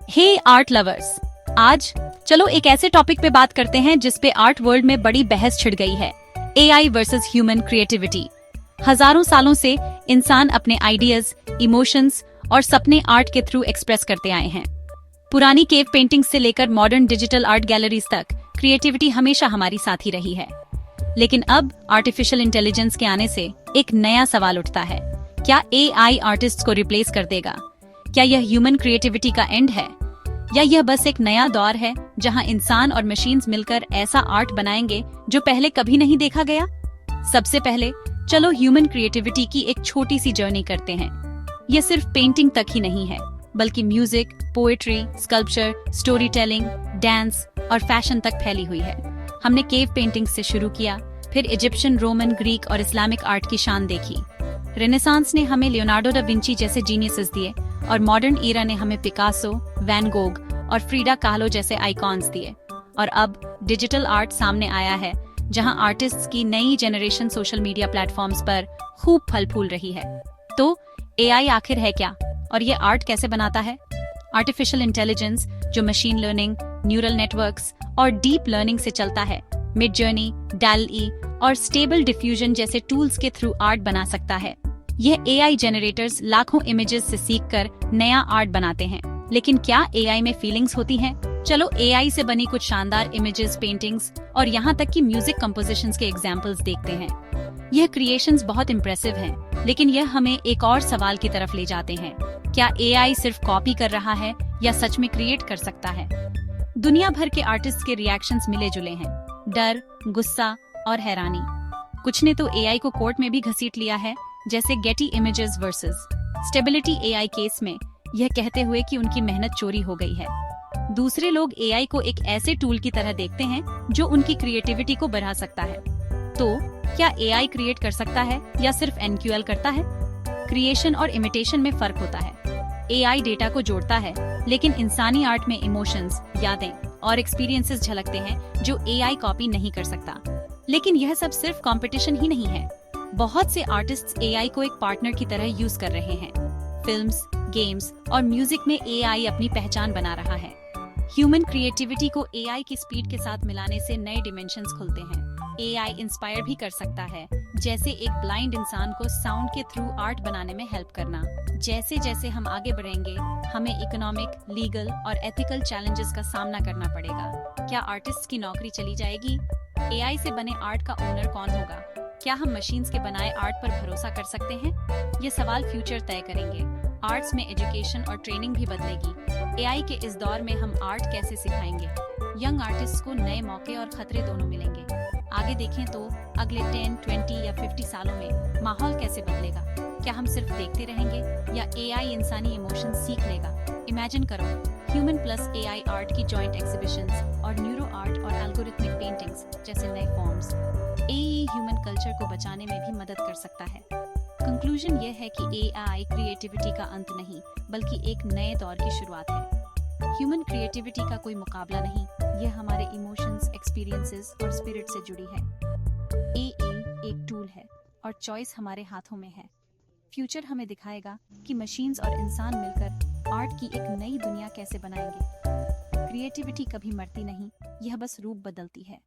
हे art lovers, आज चलो एक ऐसे टॉपिक पे बात करते हैं जिस पे आर्ट वर्ल्ड में बड़ी बहस छिड़ गई है। AI versus human creativity. हजारों सालों से इंसान अपने आइडियाज, इमोशंस और सपने आर्ट के थ्रू एक्सप्रेस करते आए हैं। पुरानी केव पेंटिंग्स से लेकर मॉडर्न डिजिटल आर्ट गैलरीज तक क्रिएटिविटी हमेशा हमारी साथी रही है। लेकिन अब आर्टिफिशियल इंटेलिजेंस के आने से एक नया सवाल उठता है, क्या एआई आर्टिस्ट्स को रिप्लेस कर देगा? क्या यह ह्यूमन क्रिएटिविटी का एंड है, या यह बस एक नया दौर है जहां इंसान और मशीन्स मिलकर ऐसा आर्ट बनाएंगे जो पहले कभी नहीं देखा गया? सबसे पहले चलो ह्यूमन क्रिएटिविटी की एक छोटी सी जर्नी करते हैं। यह सिर्फ पेंटिंग तक ही नहीं है, बल्कि music, poetry, sculpture, story telling, dance और फैशन तक फैली हुई है। हमने केव पेंटिंग से शुरू किया, फिर इजिप्शियन, रोमन, ग्रीक और इस्लामिक आर्ट की शान देखी। रेनेसांस ने हमें लियोनार्डो दा विंची जैसे जीनियसेस दिए और मॉडर्न ईरा ने हमें पिकासो, वैन गोग और फ्रीडा कालो जैसे आइकॉन्स दिए। और अब डिजिटल आर्ट सामने आया है, जहां आर्टिस्ट्स की नई जनरेशन सोशल मीडिया प्लेटफॉर्म्स पर खूब फल फूल रही है। तो एआई आखिर है क्या, और ये आर्ट कैसे बनाता है? आर्टिफिशियल इंटेलिजेंस, जो मशीन लर्निंग, न्यूरल नेटवर्क्स और डीप लर्निंग से चलता है, मिडजर्नी, डैल-ई और स्टेबल डिफ्यूजन जैसे टूल्स के थ्रू आर्ट बना सकता है। यह एआई जनरेटर्स लाखों इमेजेस से सीखकर नया आर्ट बनाते हैं। लेकिन क्या एआई में फीलिंग्स होती हैं? चलो एआई से बनी कुछ शानदार इमेजेस, पेंटिंग्स और यहाँ तक कि म्यूजिक कंपोजिशंस के एग्जाम्पल्स देखते हैं। यह क्रिएशंस बहुत इम्प्रेसिव हैं, लेकिन यह हमें एक और सवाल की तरफ ले जाते हैं। क्या एआई सिर्फ कॉपी कर रहा है या सच में क्रिएट कर सकता है? दुनिया भर के आर्टिस्ट के रिएक्शंस मिले जुले हैं, डर, गुस्सा और हैरानी। कुछ ने तो एआई को कोर्ट में भी घसीट लिया है, जैसे Getty images versus stability AI case में, यह कहते हुए कि उनकी मेहनत चोरी हो गई है। दूसरे लोग एआई को एक ऐसे टूल की तरह देखते हैं जो उनकी क्रिएटिविटी को बढ़ा सकता है। तो क्या एआई क्रिएट कर सकता है या सिर्फ एनक्यूएल करता है? क्रिएशन और इमिटेशन में फर्क होता है। एआई डेटा को जोड़ता है, लेकिन इंसानी आर्ट में इमोशंस, यादें और एक्सपीरियंसेस झलकते हैं जो एआई कॉपी नहीं कर सकता। लेकिन यह सब सिर्फ कंपटीशन ही नहीं है। बहुत से आर्टिस्ट्स एआई को एक पार्टनर की तरह यूज कर रहे हैं। फिल्म्स, गेम्स और म्यूजिक में एआई अपनी पहचान बना रहा है। ह्यूमन क्रिएटिविटी को एआई की स्पीड के साथ मिलाने से नए डिमेंशंस खुलते हैं। एआई इंस्पायर भी कर सकता है, जैसे एक ब्लाइंड इंसान को साउंड के थ्रू आर्ट बनाने में हेल्प करना। जैसे जैसे हम आगे बढ़ेंगे, हमें इकोनॉमिक, लीगल और एथिकल चैलेंजेस का सामना करना पड़ेगा। क्या आर्टिस्ट की नौकरी चली जाएगी? एआई से बने आर्ट का ओनर कौन होगा? क्या हम मशीन्स के बनाए आर्ट पर भरोसा कर सकते हैं? ये सवाल फ्यूचर तय करेंगे। आर्ट्स में एजुकेशन और ट्रेनिंग भी बदलेगी। एआई के इस दौर में हम आर्ट कैसे सिखाएंगे? यंग आर्टिस्ट्स को नए मौके और खतरे दोनों मिलेंगे। आगे देखें तो अगले 10, 20 या 50 सालों में माहौल कैसे बदलेगा? क्या हम सिर्फ देखते रहेंगे या एआई इंसानी इमोशन सीख लेगा? इमेजिन करो, ह्यूमन प्लस एआई आर्ट की जॉइंट एग्जीबिशंस और न्यूरो आर्ट और एल्गोरिथमिक पेंटिंग्स जैसे नए फॉर्म्स। एआई ह्यूमन कल्चर को बचाने में भी मदद कर सकता है। कंक्लूजन यह है कि एआई क्रिएटिविटी का अंत नहीं, बल्कि एक नए दौर की शुरुआत है। ह्यूमन क्रिएटिविटी का कोई मुकाबला नहीं, यह हमारे इमोशंस, एक्सपीरियंसेस और स्पिरिट से जुड़ी है। एआई एक टूल है और चॉइस हमारे हाथों में है। फ्यूचर हमें दिखाएगा कि मशीन्स और इंसान मिलकर आर्ट की एक नई दुनिया कैसे बनाएंगे। क्रिएटिविटी कभी मरती नहीं, यह बस रूप बदलती है।